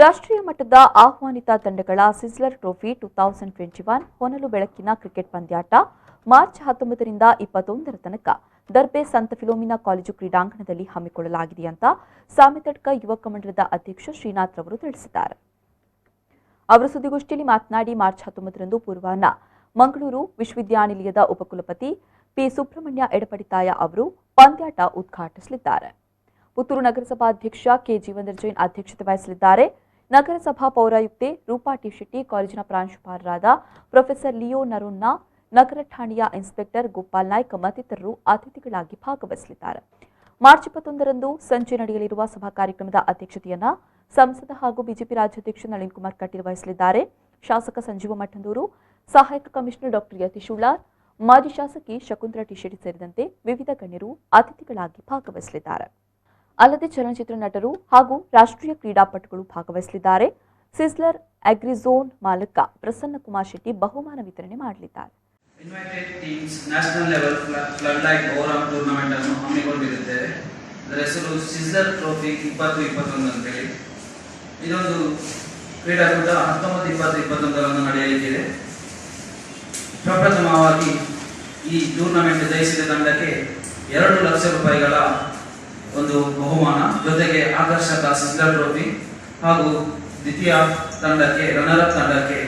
ರಾಷ್ಟ್ರೀಯ ಮಟ್ಟದ ಆಹ್ವಾನಿತ ತಂಡಗಳ ಸಿಸ್ಲರ್ ಟ್ರೋಫಿ 2021 ಹೊನಲು ಬೆಳಕಿನ ಕ್ರಿಕೆಟ್ ಪಂದ್ಯಾಟ ಮಾರ್ಚ್ 19ರಿಂದ 21ರ ತನಕ ದರ್ಬೆ ಸಂತ ಫಿಲೋಮಿನಾ ಕಾಲೇಜು ಕ್ರೀಡಾಂಗಣದಲ್ಲಿ ಹಮ್ಮಿಕೊಳ್ಳಲಾಗಿದೆ ಅಂತ ಸಾಮಿತಡ್ಕ ಯುವಕ ಮಂಡಳದ ಅಧ್ಯಕ್ಷ ಶ್ರೀನಾಥ್ ರವರು ತಿಳಿಸಿದ್ದಾರೆ. ಅವರು ಸುದ್ದಿಗೋಷ್ಠಿಯಲ್ಲಿ ಮಾತನಾಡಿ ಮಾರ್ಚ್ 19ರಂದು ಪೂರ್ವಾಹ್ನ ಮಂಗಳೂರು ವಿಶ್ವವಿದ್ಯಾನಿಲಯದ ಉಪಕುಲಪತಿ ಪಿ ಸುಬ್ರಹ್ಮಣ್ಯ ಎಡಪಡಿತಾಯ ಅವರು ಪಂದ್ಯಾಟ ಉದ್ಘಾಟಿಸಲಿದ್ದಾರೆ. ಪುತ್ತೂರು ನಗರಸಭಾಧ್ಯಕ್ಷ ಕೆ ಜೀವನರ್ ಜೈನ್ ಅಧ್ಯಕ್ಷತೆ ವಹಿಸಲಿದ್ದಾರೆ. ನಗರಸಭಾ ಪೌರಾಯುಕ್ತೆ ರೂಪಾ ಟಿ ಶೆಟ್ಟಿ, ಕಾಲೇಜಿನ ಪ್ರಾಂಶುಪಾಲರಾದ ಪ್ರೊಫೆಸರ್ ಲಿಯೋ ನರೋನ್ನ, ನಗರ ಠಾಣೆಯ ಇನ್ಸ್ಪೆಕ್ಟರ್ ಗೋಪಾಲ್ ನಾಯ್ಕ್ ಮತ್ತಿತರರು ಅತಿಥಿಗಳಾಗಿ ಭಾಗವಹಿಸಲಿದ್ದಾರೆ. ಮಾರ್ಚ್ 21ರಂದು ಸಂಜೆ ನಡೆಯಲಿರುವ ಸಭಾ ಕಾರ್ಯಕ್ರಮದ ಅಧ್ಯಕ್ಷತೆಯನ್ನು ಸಂಸದ ಹಾಗೂ ಬಿಜೆಪಿ ರಾಜ್ಯಾಧ್ಯಕ್ಷ ನಳಿನ್ ಕುಮಾರ್ ಕಟೀಲ್ ವಹಿಸಲಿದ್ದಾರೆ. ಶಾಸಕ ಸಂಜೀವ ಮಠಂದೂರು, ಸಹಾಯಕ ಕಮಿಷನರ್ ಡಾಕ್ಟರ್ ಯತೀಶ್ ಉಳ್ಳಾರ್, ಮಾಜಿ ಶಾಸಕಿ ಶಕುಂತಲಾ ಟಿ ಶೆಟ್ಟಿ ಸೇರಿದಂತೆ ವಿವಿಧ ಗಣ್ಯರು ಅತಿಥಿಗಳಾಗಿ ಭಾಗವಹಿಸಲಿದ್ದಾರೆ. ಅಲ್ಲದೆ ಚಲನಚಿತ್ರ ನಟರು ಹಾಗೂ ರಾಷ್ಟ್ರೀಯ ಕ್ರೀಡಾಪಟುಗಳು ಭಾಗವಹಿಸಲಿದ್ದಾರೆ. ಸಿಸ್ಲರ್ ಅಗ್ರಿಝೋನ್ ಮಾಲಕ ಪ್ರಸನ್ನ ಕುಮಾರ್ ಶೆಟ್ಟಿ ಬಹುಮಾನ ವಿತರಣೆ ಮಾಡಲಿದ್ದಾರೆ. Invited teams national level flood light over tournament ಅನ್ನು ಹಮ್ಮಿಕೊಂಡಿರುತ್ತೇವೆ. ಇದರ ಹೆಸರು ಸಿಸ್ಲರ್ ಟ್ರೋಫಿ 2021 ಅಂತೇಳಿ. ಇದೊಂದು ಕ್ರೀಡಾಕೂಟ 19-20-21 ನಡೆಯಲಿಕ್ಕಿದೆ. ಪ್ರಪ್ರಥಮವಾಗಿ ಈ ಟೂರ್ನಮೆಂಟ್ ಜಯಿಸಿದ ತಂಡಕ್ಕೆ 2 ಲಕ್ಷ ರೂಪಾಯಿಗಳ ಒಂದು ಬಹುಮಾನ, ಜೊತೆಗೆ ಆಕರ್ಷಕ ಸಿಸ್ಲರ್ ಟ್ರೋಫಿ ಹಾಗೂ ದ್ವಿತೀಯ ತಂಡಕ್ಕೆ ರನ್ನರ್ ಅಪ್ ತಂಡಕ್ಕೆ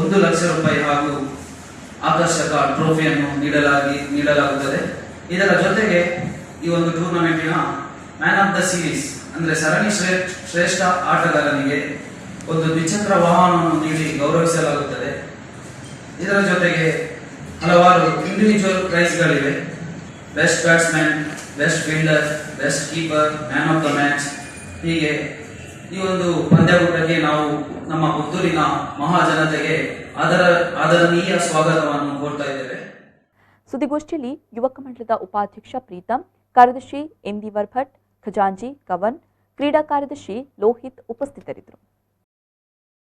1 ಲಕ್ಷ ರೂಪಾಯಿ ಹಾಗೂ ಆಕರ್ಷಕ ಟ್ರೋಫಿಯನ್ನು ನೀಡಲಾಗುತ್ತದೆ. ಇದರ ಜೊತೆಗೆ ಈ ಒಂದು ಟೂರ್ನಮೆಂಟಿನ ಮ್ಯಾನ್ ಆಫ್ ದ ಸೀರೀಸ್ ಅಂದ್ರೆ ಸರಣಿ ಶ್ರೇಷ್ಠ ಆಟಗಾರನಿಗೆ ಒಂದು ದ್ವಿಚಕ್ರ ವಾಹನವನ್ನು ನೀಡಿ ಗೌರವಿಸಲಾಗುತ್ತದೆ. ಇದರ ಜೊತೆಗೆ ಹಲವಾರು ಇಂಡಿವಿಜುವಲ್ ಪ್ರೈಸ್ಗಳಿವೆ. Best batsman, best fielder, best keeper, man of the match. ಹೀಗೆ ಈ ಒಂದು ಪಂದ್ಯಕೂಟಕ್ಕೆ ನಾವು ನಮ್ಮ ಪುತ್ತೂರಿನ ಮಹಾಜನತೆಗೆ ಆದರಣೀಯ ಸ್ವಾಗತವನ್ನು ಕೋರ್ತಾ ಇದ್ದೇವೆ. ಸುದ್ದಿಗೋಷ್ಠಿಯಲ್ಲಿ ಯುವಕ ಮಂಡಳದ ಉಪಾಧ್ಯಕ್ಷ ಪ್ರೀತಮ್, ಕಾರ್ಯದರ್ಶಿ ಎಂದಿವರ್ ಭಟ್, ಖಜಾಂಜಿ ಕವನ್, ಕ್ರೀಡಾ ಕಾರ್ಯದರ್ಶಿ ಲೋಹಿತ್ ಉಪಸ್ಥಿತರಿದ್ದರು.